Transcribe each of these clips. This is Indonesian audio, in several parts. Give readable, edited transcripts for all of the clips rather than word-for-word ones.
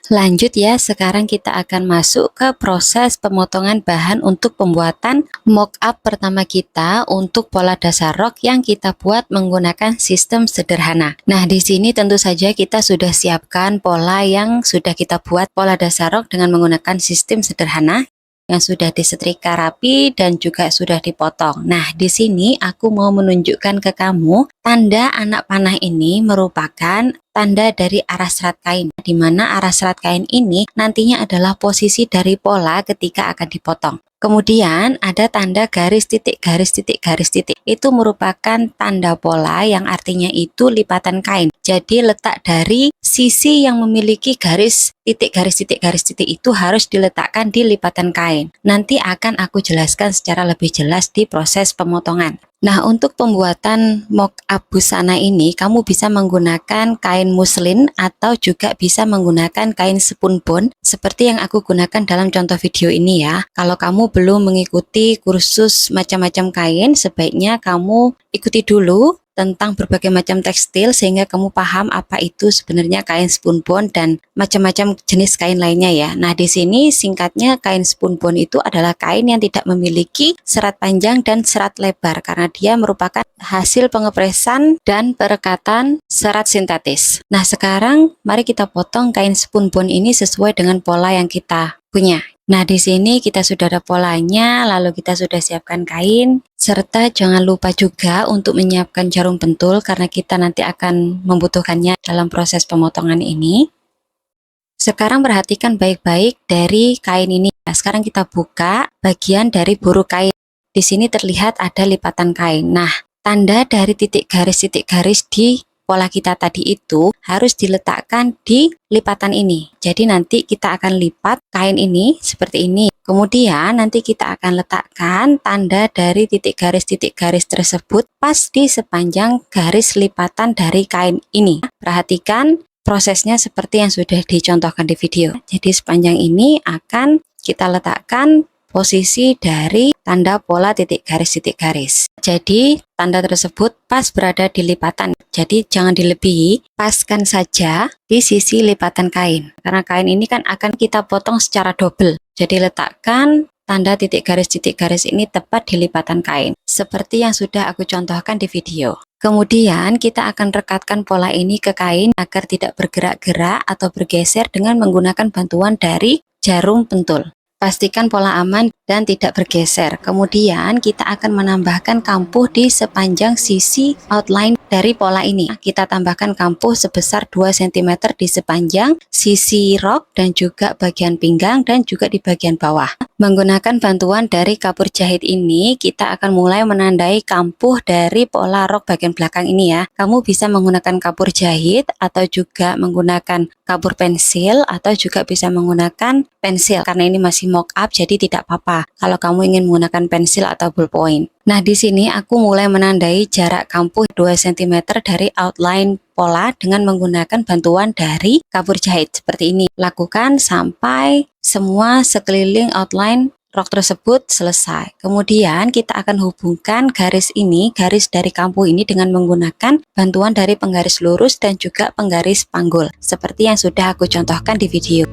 Lanjut ya, sekarang kita akan masuk ke proses pemotongan bahan untuk pembuatan mockup pertama kita untuk pola dasar rok yang kita buat menggunakan sistem sederhana. Nah, di sini tentu saja kita sudah siapkan pola yang sudah kita buat pola dasar rok dengan menggunakan sistem sederhana yang sudah disetrika rapi dan juga sudah dipotong. Nah, di sini aku mau menunjukkan ke kamu tanda anak panah ini merupakan tanda dari arah serat kain, di mana arah serat kain ini nantinya adalah posisi dari pola ketika akan dipotong. Kemudian ada tanda garis titik, garis titik, garis titik. Itu merupakan tanda pola yang artinya itu lipatan kain. Jadi letak dari sisi yang memiliki garis titik, garis titik, garis titik itu harus diletakkan di lipatan kain. Nanti akan aku jelaskan secara lebih jelas di proses pemotongan. Nah, untuk pembuatan mock-up busana ini, kamu bisa menggunakan kain muslin atau juga bisa menggunakan kain spunbond seperti yang aku gunakan dalam contoh video ini ya. Kalau kamu belum mengikuti kursus macam-macam kain, sebaiknya kamu ikuti dulu tentang berbagai macam tekstil sehingga kamu paham apa itu sebenarnya kain spunbond dan macam-macam jenis kain lainnya ya. Nah, di sini singkatnya kain spunbond itu adalah kain yang tidak memiliki serat panjang dan serat lebar karena dia merupakan hasil pengepresan dan perekatan serat sintetis. Nah, sekarang mari kita potong kain spunbond ini sesuai dengan pola yang kita punya. Nah, di sini kita sudah ada polanya, lalu kita sudah siapkan kain, serta jangan lupa juga untuk menyiapkan jarum pentul karena kita nanti akan membutuhkannya dalam proses pemotongan ini. Sekarang perhatikan baik-baik dari kain ini. Nah, sekarang kita buka bagian dari buru kain. Di sini terlihat ada lipatan kain. Nah, tanda dari titik garis di pola kita tadi itu harus diletakkan di lipatan ini. Jadi nanti kita akan lipat kain ini seperti ini. Kemudian nanti kita akan letakkan tanda dari titik garis tersebut pas di sepanjang garis lipatan dari kain ini. Perhatikan prosesnya seperti yang sudah dicontohkan di video. Jadi sepanjang ini akan kita letakkan posisi dari tanda pola titik garis. Jadi tanda tersebut pas berada di lipatan. Jadi jangan dilebihi, paskan saja di sisi lipatan kain. Karena kain ini kan akan kita potong secara double. Jadi letakkan tanda titik garis ini tepat di lipatan kain. Seperti yang sudah aku contohkan di video. Kemudian kita akan rekatkan pola ini ke kain agar tidak bergerak-gerak atau bergeser dengan menggunakan bantuan dari jarum pentul. Pastikan pola aman dan tidak bergeser. Kemudian kita akan menambahkan kampuh di sepanjang sisi outline dari pola ini. Kita tambahkan kampuh sebesar 2 cm di sepanjang sisi rok dan juga bagian pinggang dan juga di bagian bawah. Menggunakan bantuan dari kapur jahit ini, kita akan mulai menandai kampuh dari pola rok bagian belakang ini ya. Kamu bisa menggunakan kapur jahit atau juga menggunakan kapur pensil atau juga bisa menggunakan pensil. Karena ini masih mock up jadi tidak apa-apa kalau kamu ingin menggunakan pensil atau ballpoint. Nah, di sini aku mulai menandai jarak kampuh 2 cm dari outline pola dengan menggunakan bantuan dari kapur jahit seperti ini. Lakukan sampai semua sekeliling outline rok tersebut selesai. Kemudian kita akan hubungkan garis ini, garis dari kampuh ini dengan menggunakan bantuan dari penggaris lurus dan juga penggaris panggul seperti yang sudah aku contohkan di video.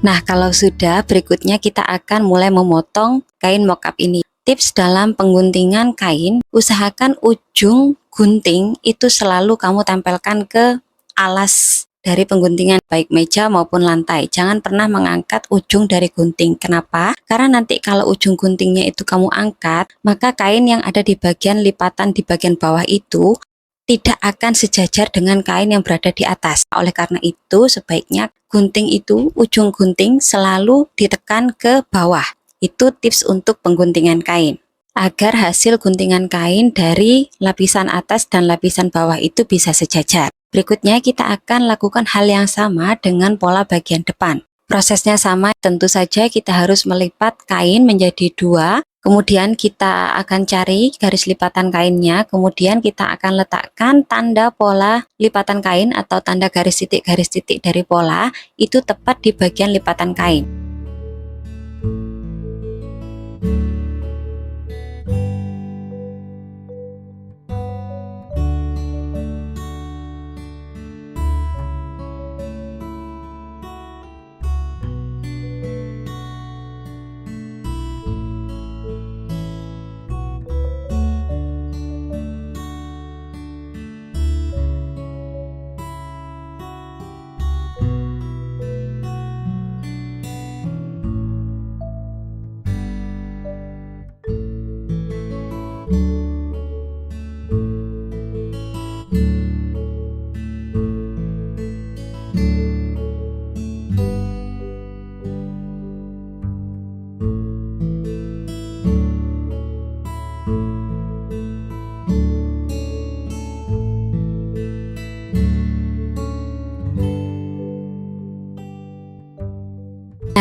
Nah, kalau sudah, berikutnya kita akan mulai memotong kain mock-up ini. Tips dalam pengguntingan kain, usahakan ujung gunting itu selalu kamu tempelkan ke alas dari pengguntingan, baik meja maupun lantai. Jangan pernah mengangkat ujung dari gunting. Kenapa? Karena nanti kalau ujung guntingnya itu kamu angkat, maka kain yang ada di bagian lipatan di bagian bawah itu tidak akan sejajar dengan kain yang berada di atas. Oleh karena itu, sebaiknya gunting itu, ujung gunting selalu ditekan ke bawah. Itu tips untuk pengguntingan kain. Agar hasil guntingan kain dari lapisan atas dan lapisan bawah itu bisa sejajar. Berikutnya kita akan lakukan hal yang sama dengan pola bagian depan. Prosesnya sama, tentu saja kita harus melipat kain menjadi 2. Kemudian kita akan cari garis lipatan kainnya, kemudian kita akan letakkan tanda pola lipatan kain atau tanda garis titik dari pola itu tepat di bagian lipatan kain.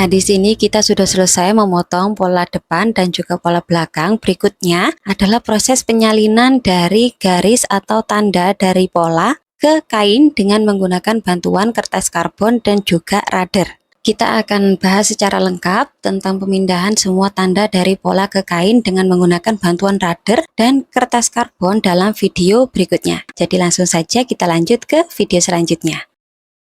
Nah, di sini kita sudah selesai memotong pola depan dan juga pola belakang. Berikutnya adalah proses penyalinan dari garis atau tanda dari pola ke kain dengan menggunakan bantuan kertas karbon dan juga radar. Kita akan bahas secara lengkap tentang pemindahan semua tanda dari pola ke kain dengan menggunakan bantuan radar dan kertas karbon dalam video berikutnya. Jadi langsung saja kita lanjut ke video selanjutnya.